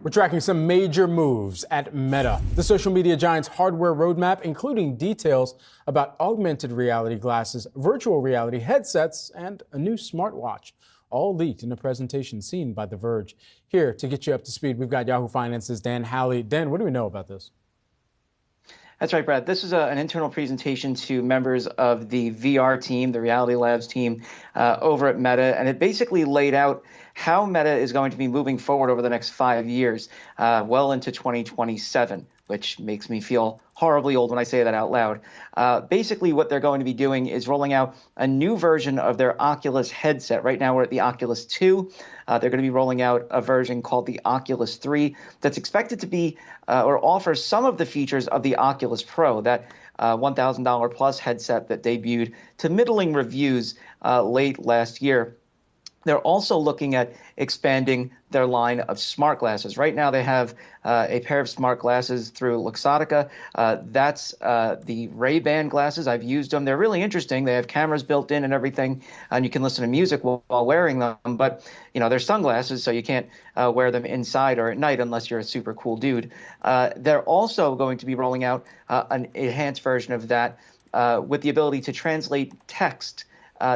We're tracking some major moves at Meta, the social media giant's hardware roadmap, including details about augmented reality glasses, virtual reality headsets, and a new smartwatch. All leaked in a presentation seen by The Verge. Here to get you up to speed, we've got Yahoo Finance's Dan Howley. Dan, what do we know about this? That's right, Brad. This is an internal presentation to members of the VR team, the Reality Labs team over at Meta, and it basically laid out how Meta is going to be moving forward over the next 5 years, well into 2027, which makes me feel horribly old when I say that out loud. Basically, what they're going to be doing is rolling out a new version of their Oculus headset. Right now, we're at the Oculus 2. They're going to be rolling out a version called the Oculus 3 that's expected to be or offer some of the features of the Oculus Pro, that $1,000 plus headset that debuted to middling reviews late last year. They're also looking at expanding their line of smart glasses. Right now, they have a pair of smart glasses through Luxottica. That's the Ray-Ban glasses. I've used them. They're really interesting. They have cameras built in and everything, and you can listen to music while wearing them. But, you know, they're sunglasses, so you can't wear them inside or at night unless you're a super cool dude. They're also going to be rolling out an enhanced version of that with the ability to translate text.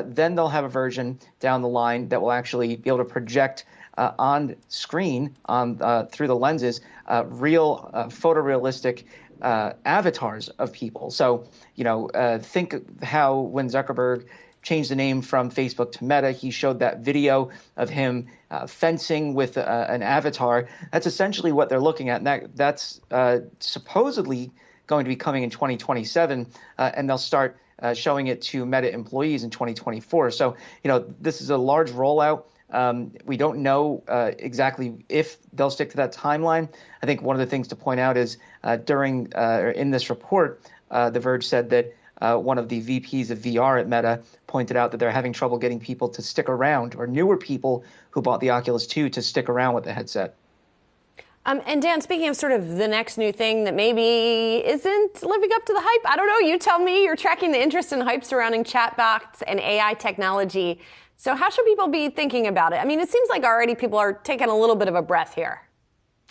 Then they'll have a version down the line that will actually be able to project on screen through the lenses real photorealistic avatars of people. So, you know, think how when Zuckerberg changed the name from Facebook to Meta, he showed that video of him fencing with an avatar. That's essentially what they're looking at. And that's supposedly going to be coming in 2027, and they'll start showing it to Meta employees in 2024. So, you know, this is a large rollout. We don't know exactly if they'll stick to that timeline. I think one of the things to point out is in this report, The Verge said that one of the VPs of VR at Meta pointed out that they're having trouble getting people to stick around, or newer people who bought the Oculus 2 to stick around with the headset. And Dan, speaking of sort of the next new thing that maybe isn't living up to the hype, I don't know, you tell me. You're tracking the interest and hype surrounding chatbots and AI technology. So how should people be thinking about it? I mean, it seems like already people are taking a little bit of a breath here.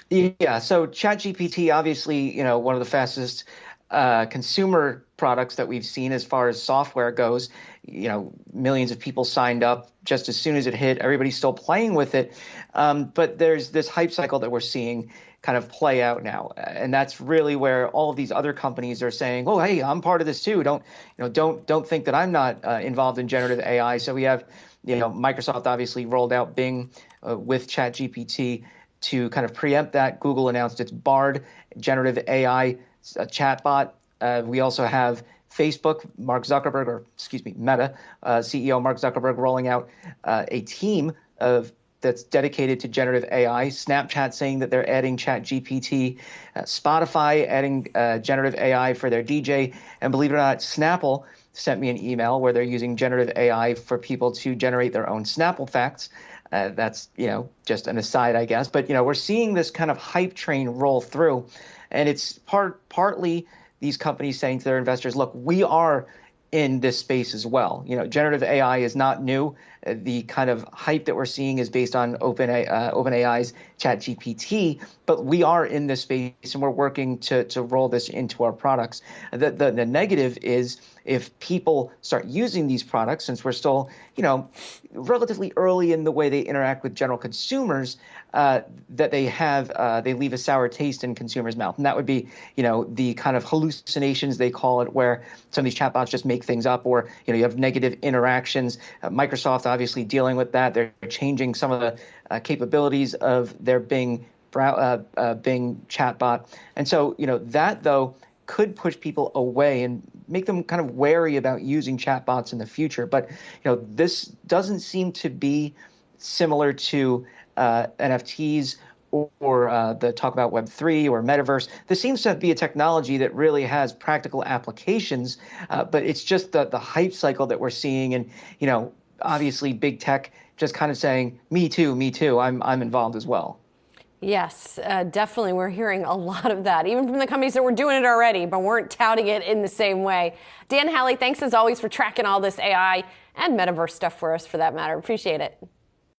Yeah, so ChatGPT, obviously, you know, one of the fastest consumer products that we've seen as far as software goes. You know, millions of people signed up just as soon as it hit. Everybody's still playing with it. But there's this hype cycle that we're seeing kind of play out now. And that's really where all of these other companies are saying, oh, hey, I'm part of this too. Don't think that I'm not involved in generative AI. So we have, you know, Microsoft obviously rolled out Bing with ChatGPT to kind of preempt that. Google announced its Bard generative AI chatbot. We also have Facebook, Meta CEO Mark Zuckerberg rolling out a team that's dedicated to generative AI. Snapchat saying that they're adding ChatGPT. Spotify adding generative AI for their DJ. And believe it or not, Snapple sent me an email where they're using generative AI for people to generate their own Snapple facts. That's, you know, just an aside, I guess. But, you know, we're seeing this kind of hype train roll through. And it's partly these companies saying to their investors, look, we are in this space as well. You know, generative AI is not new. The kind of hype that we're seeing is based on OpenAI's ChatGPT, but we are in this space and we're working to roll this into our products. The negative is if people start using these products, since we're still, you know, relatively early in the way they interact with general consumers, that they leave a sour taste in consumers' mouth. And that would be, you know, the kind of hallucinations they call it, where some of these chatbots just make things up, or, you know, you have negative interactions. Microsoft obviously dealing with that. They're changing some of the capabilities of their Bing chatbot. And so, you know, that though could push people away and make them kind of wary about using chatbots in the future. But, you know, this doesn't seem to be similar to NFTs or the talk about Web3 or metaverse. This seems to be a technology that really has practical applications, but it's just the hype cycle that we're seeing. And, you know, obviously big tech just kind of saying, me too, I'm involved as well. Yes, definitely. We're hearing a lot of that, even from the companies that were doing it already, but weren't touting it in the same way. Dan Howley, thanks as always for tracking all this AI and metaverse stuff for us, for that matter. Appreciate it.